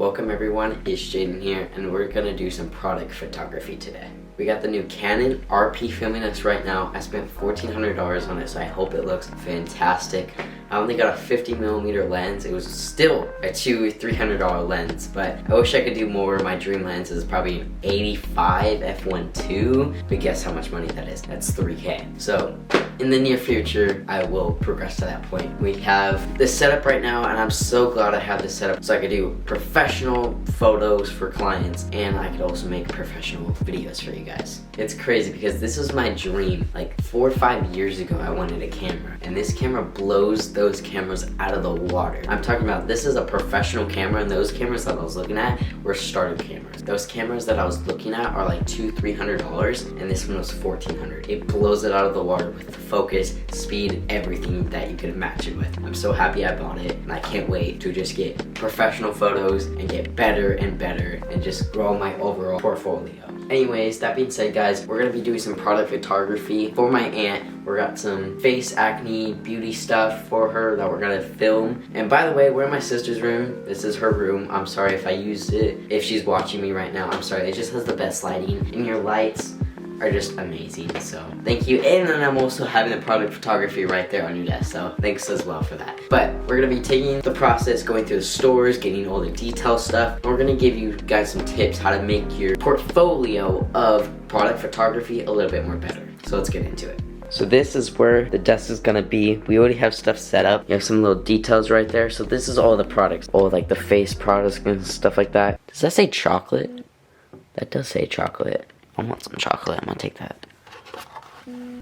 Welcome everyone, it's Jayden here, and we're gonna do some product photography today. We got the new Canon RP filming us right now. I spent $1,400 on it, so I hope it looks fantastic. I only got a 50mm lens. It was still a $200-300 lens, but I wish I could do more. My dream lens is probably an 85 f1.2, but guess how much money that is? That's $3K. So in the near future, I will progress to that point. We have this setup right now, and I'm so glad I have this setup so I could do professional photos for clients, and I could also make professional videos for you guys. It's crazy because this is my dream. Like 4 or 5 years ago, I wanted a camera, and this camera blows those cameras out of the water. I'm talking about this is a professional camera, and those cameras that I was looking at were starter cameras. Those cameras that I was looking at are like $200-300, and this one was $1,400. It blows it out of the water with the focus, speed, everything that you could imagine with. I'm so happy I bought it, and I can't wait to just get professional photos and get better and better and just grow my overall portfolio. Anyways, that being said, guys, we're gonna be doing some product photography for my aunt. We got some face acne beauty stuff for her that we're gonna film. And by the way, we're in my sister's room. This is her room. I'm sorry if I used it. If she's watching me right now, I'm sorry. It just has the best lighting, and your lights are just amazing, so thank you. And then I'm also having the product photography right there on your desk, so thanks as well for that. But we're gonna be taking the process, going through the stores, getting all the detail stuff, and we're gonna give you guys some tips how to make your portfolio of product photography a little bit more better. So let's get into it. So this is where the desk is gonna be. We already have stuff set up. You have some little details right there. So this is all the products, all like the face products and stuff like that. Does that say chocolate? That does say chocolate. I want some chocolate, I'm gonna take that.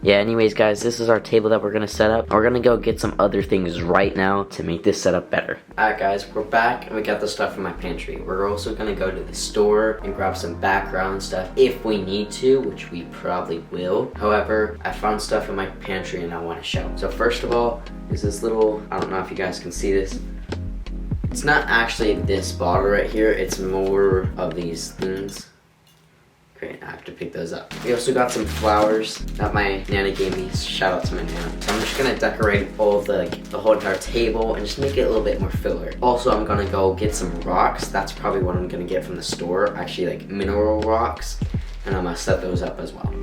Yeah, anyways guys, this is our table that we're gonna set up. We're gonna go get some other things right now to make this setup better. Alright guys, we're back and we got the stuff in my pantry. We're also gonna go to the store and grab some background stuff if we need to, which we probably will. However, I found stuff in my pantry and I wanna show. So first of all, is this little, I don't know if you guys can see this. It's not actually this bottle right here, it's more of these things. Great, I have to pick those up. We also got some flowers that my Nana gave me. Shout out to my Nana. So I'm just gonna decorate all of the whole entire table and just make it a little bit more filler. Also, I'm gonna go get some rocks. That's probably what I'm gonna get from the store. Actually, like mineral rocks. And I'm gonna set those up as well.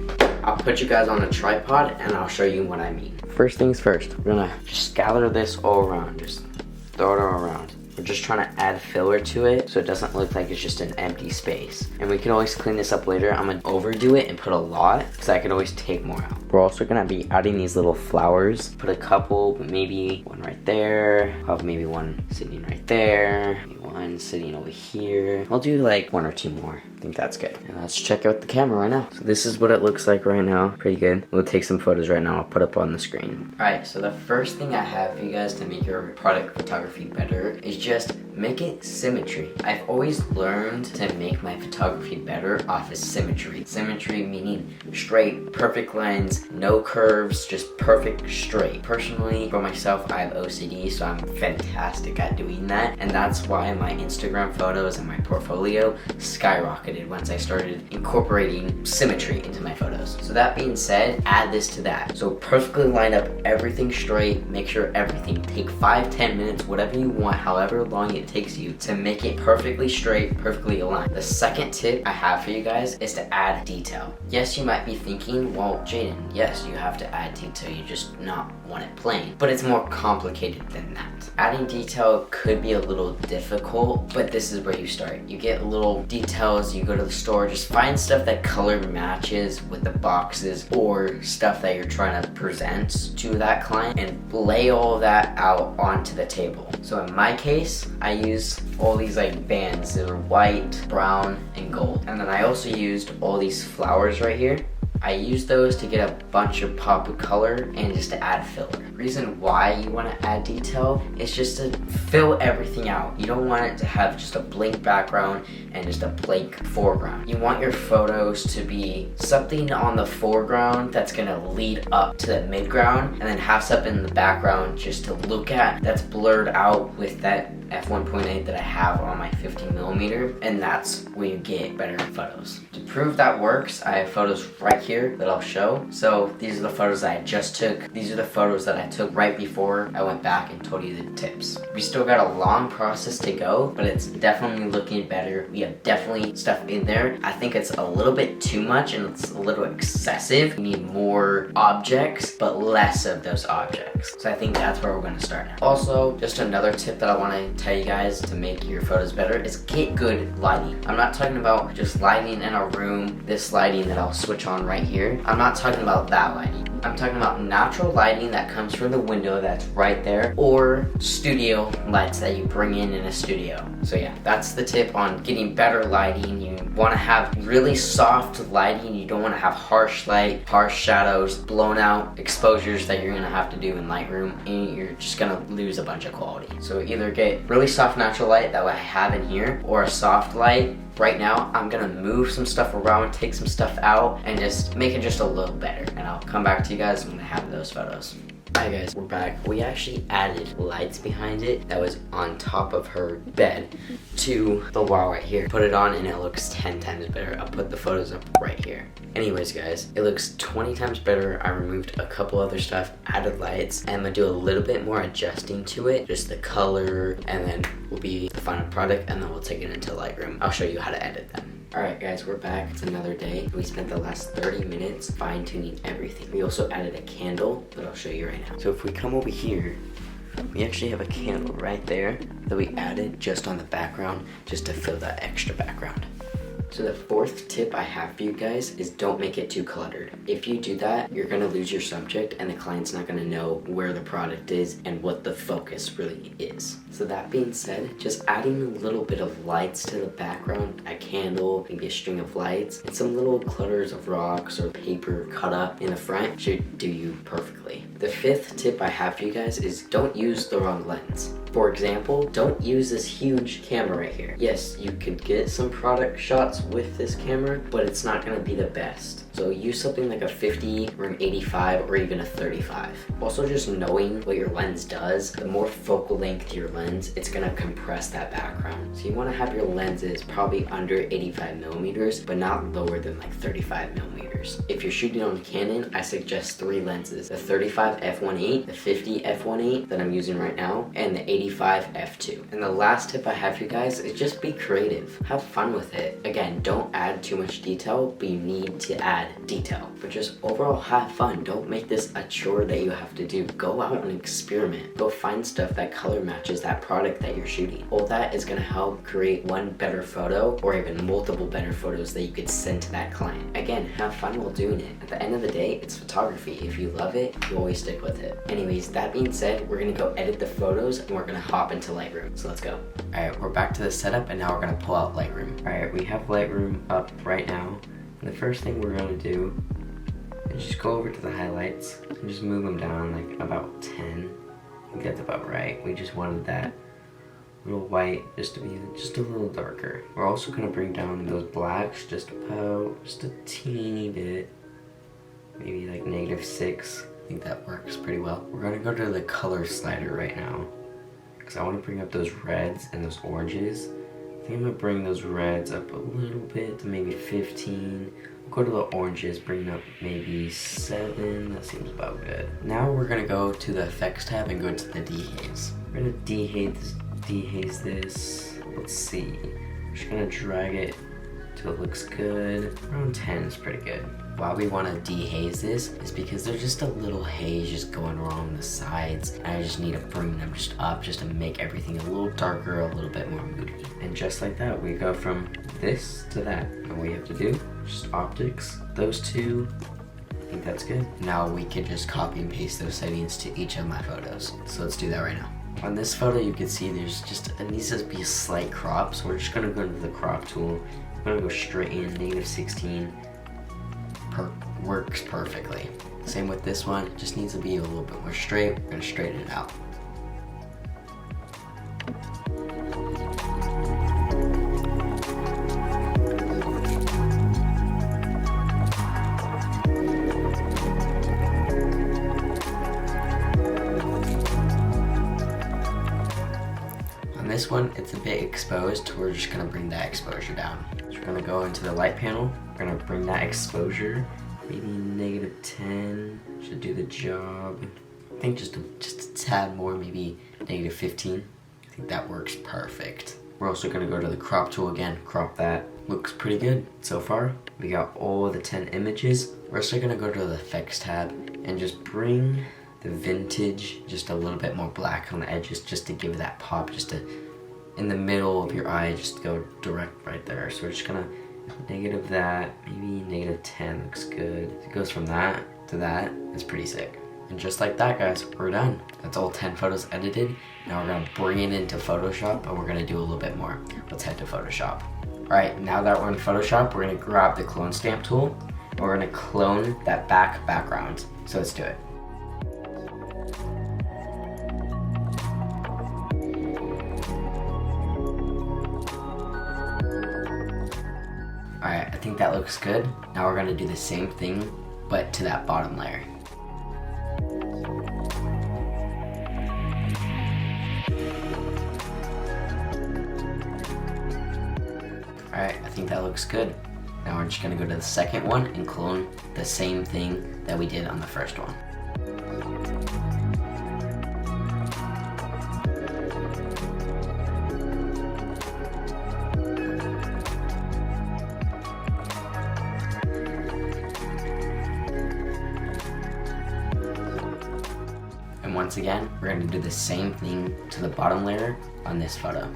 I'll put you guys on a tripod and I'll show you what I mean. First things first, we're gonna just gather this all around. Just throw it all around. We're just trying to add filler to it so it doesn't look like it's just an empty space. And we can always clean this up later. I'm gonna overdo it and put a lot because I can always take more out. We're also gonna be adding these little flowers. Put a couple, maybe one right there. I'll have maybe one sitting right there. Maybe one sitting over here. I'll do like 1 or 2 more. I think that's good. And let's check out the camera right now. So this is what it looks like right now. Pretty good. We'll take some photos right now. I'll put up on the screen. Alright, so the first thing I have for you guys to make your product photography better is just make it symmetry. I've always learned to make my photography better off of symmetry. Symmetry meaning straight, perfect lines, no curves, just perfect straight. Personally, for myself, I have OCD, so I'm fantastic at doing that. And that's why my Instagram photos and my portfolio skyrocketed once I started incorporating symmetry into my photos. So that being said, add this to that. So perfectly line up everything straight, make sure everything, take 5-10 minutes, whatever you want, however long it takes you to make it perfectly straight, perfectly aligned. The second tip I have for you guys is to add detail. Yes, you might be thinking, well, Jayden, yes, you have to add detail, you just not want it plain. But it's more complicated than that. Adding detail could be a little difficult, but this is where you start. You get little details, you go to the store, just find stuff that color matches with the boxes or stuff that you're trying to present to that client and lay all of that out onto the table. So in my case, I use all these like bands that are white, brown, and gold. And then I also used all these flowers right here. I use those to get a bunch of pop of color and just to add filler. The reason why you want to add detail is just to fill everything out. You don't want it to have just a blank background and just a blank foreground. You want your photos to be something on the foreground that's gonna lead up to the midground, and then have something in the background just to look at that's blurred out with that f1.8 that I have on my 50mm, and that's when you get better photos. To prove that works, I have photos right here that I'll show. So these are the photos that I just took. These are the photos that I took right before I went back and told you the tips. We still got a long process to go, but it's definitely looking better. We have definitely stuff in there. I think it's a little bit too much and it's a little excessive. You need more objects, but less of those objects. So I think that's where we're gonna start now. Also, just another tip that I wanna tell you guys to make your photos better is get good lighting. I'm not talking about just lighting in a room, this lighting that I'll switch on right here. I'm not talking about that lighting. I'm talking about natural lighting that comes from the window that's right there, or studio lights that you bring in a studio. So yeah, that's the tip on getting better lighting. You want to have really soft lighting. You don't want to have harsh light, harsh shadows, blown out exposures that you're going to have to do in Lightroom, and you're just going to lose a bunch of quality. So either get really soft natural light that I have in here, or a soft light. Right now, I'm gonna move some stuff around, take some stuff out, and just make it just a little better. And I'll come back to you guys when I have those photos. Hi guys, we're back. We actually added lights behind it that was on top of her bed to the wall right here. Put it on and it looks 10 times better. I'll put the photos up right here. Anyways guys, it looks 20 times better. I removed a couple other stuff, added lights, and I'm gonna do a little bit more adjusting to it. Just the color, and then will be the final product, and then we'll take it into Lightroom. I'll show you how to edit them. Alright guys, we're back. It's another day. We spent the last 30 minutes fine-tuning everything. We also added a candle that I'll show you right now. So if we come over here, we actually have a candle right there that we added just on the background, just to fill that extra background. So the fourth tip I have for you guys is don't make it too cluttered. If you do that, you're gonna lose your subject and the client's not gonna know where the product is and what the focus really is. So that being said, just adding a little bit of lights to the background, a candle, maybe a string of lights, and some little clutters of rocks or paper cut up in the front should do you perfectly. The fifth tip I have for you guys is don't use the wrong lens. For example, don't use this huge camera right here. Yes, you could get some product shots with this camera, but it's not gonna be the best. So use something like a 50 or an 85 or even a 35. Also, just knowing what your lens does, the more focal length your lens, it's gonna compress that background. So you wanna have your lenses probably under 85mm, but not lower than like 35mm. If you're shooting on Canon, I suggest 3 lenses: the 35 f1.8, the 50 f1.8 that I'm using right now, and the 85 f2. And the last tip I have for you guys is just be creative. Have fun with it. Again, don't add too much detail, but you need to add detail. But just overall have fun. Don't make this a chore that you have to do. Go out and experiment. Go find stuff that color matches that product that you're shooting. All that is gonna help create one better photo, or even multiple better photos that you could send to that client. Again, have fun while doing it. At the end of the day, it's photography. If you love it, you always stick with it. Anyways, that being said, we're gonna go edit the photos and we're gonna hop into Lightroom. So let's go. Alright, we're back to the setup and now we're gonna pull out Lightroom. Alright, we have Lightroom up right now. And the first thing we're gonna do is just go over to the highlights and just move them down like about 10. I think that's about right. We just wanted that little white just to be just a little darker. We're also gonna bring down those blacks just a teeny bit, maybe like -6. I think that works pretty well. We're gonna go to the color slider right now because I want to bring up those reds and those oranges. I think I'm gonna bring those reds up a little bit to maybe 15. Go to the oranges, bring up maybe 7. That seems about good. Now we're gonna go to the effects tab and go to the dehaze. We're gonna dehaze this. Let's see. I'm just gonna drag it till it looks good. Around 10 is pretty good. Why we want to dehaze this is because there's just a little haze just going along the sides, and I just need to bring them just up just to make everything a little darker, a little bit more moody. And just like that, we go from this to that. And we have to do just optics, those two. I think that's good. Now we can just copy and paste those settings to each of my photos. So let's do that right now. On this photo, you can see there's just, it needs to be a slight crop, so we're just gonna go into the crop tool. I'm gonna go straight in, -16. Works perfectly. Same with this one, it just needs to be a little bit more straight. We're gonna straighten it out. this this one, it's a bit exposed. We're just gonna bring that exposure down. So we're gonna go into the light panel. We're gonna bring that exposure, maybe -10, should do the job. I think just a tad more, maybe -15. I think that works perfect. We're also gonna go to the crop tool again, crop that. Looks pretty good so far. We got all the 10 images. We're also gonna go to the effects tab and just bring the vintage just a little bit more black on the edges, just to give it that pop, just to, in the middle of your eye, just go direct right there. So we're just gonna negative that, maybe -10 looks good. If it goes from that to that, it's pretty sick. And just like that, guys, we're done. That's all 10 photos edited. Now we're gonna bring it into Photoshop and we're gonna do a little bit more. Let's head to Photoshop. All right, now that we're in Photoshop, we're gonna grab the clone stamp tool and we're gonna clone that background. So let's do it. All right, I think that looks good. Now we're gonna do the same thing, but to that bottom layer. All right, I think that looks good. Now we're just gonna go to the second one and clone the same thing that we did on the first one. And once again, we're gonna do the same thing to the bottom layer on this photo.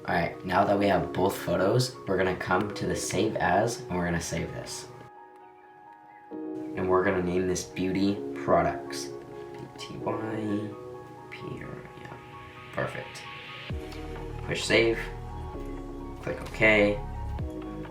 Alright, now that we have both photos, we're gonna come to the save as and we're gonna save this. And we're gonna name this Beauty Products. B-T-Y-P-R, yeah, perfect. Push save, click OK,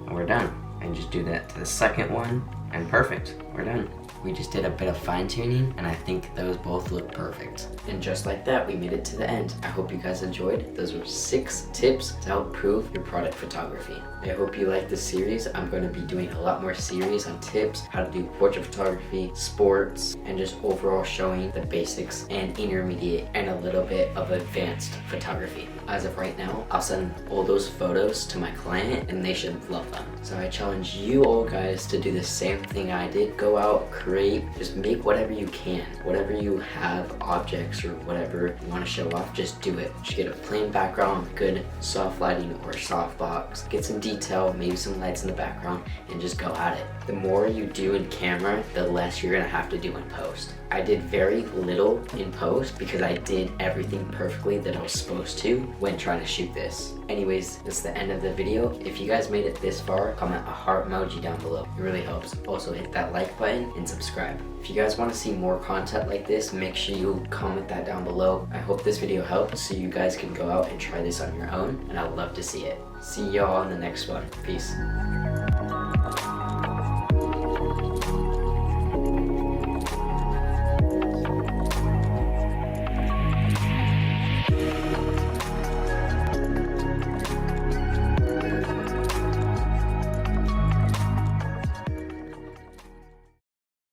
and we're done. And just do that to the second one, and perfect, we're done. We just did a bit of fine tuning and I think those both look perfect. And just like that, we made it to the end. I hope you guys enjoyed. Those were 6 tips to help improve your product photography. I hope you like this series. I'm going to be doing a lot more series on tips, how to do portrait photography, sports, and just overall showing the basics and intermediate and a little bit of advanced photography. As of right now, I'll send all those photos to my client and they should love them. So I challenge you all guys to do the same thing I did. Go out, create, just make whatever you can. Whatever you have, objects or whatever you want to show off, just do it. Just get a plain background, good soft lighting or softbox. Get some detail, maybe some lights in the background, and just go at it. The more you do in camera, the less you're gonna have to do in post. I did very little in post because I did everything perfectly that I was supposed to when trying to shoot this. Anyways, that's the end of the video. If you guys made it this far, comment a heart emoji down below. It really helps. Also hit that like button and subscribe. If you guys want to see more content like this, make sure you comment that down below. I hope this video helped so you guys can go out and try this on your own, and I'd love to see it. See y'all in the next one. Peace.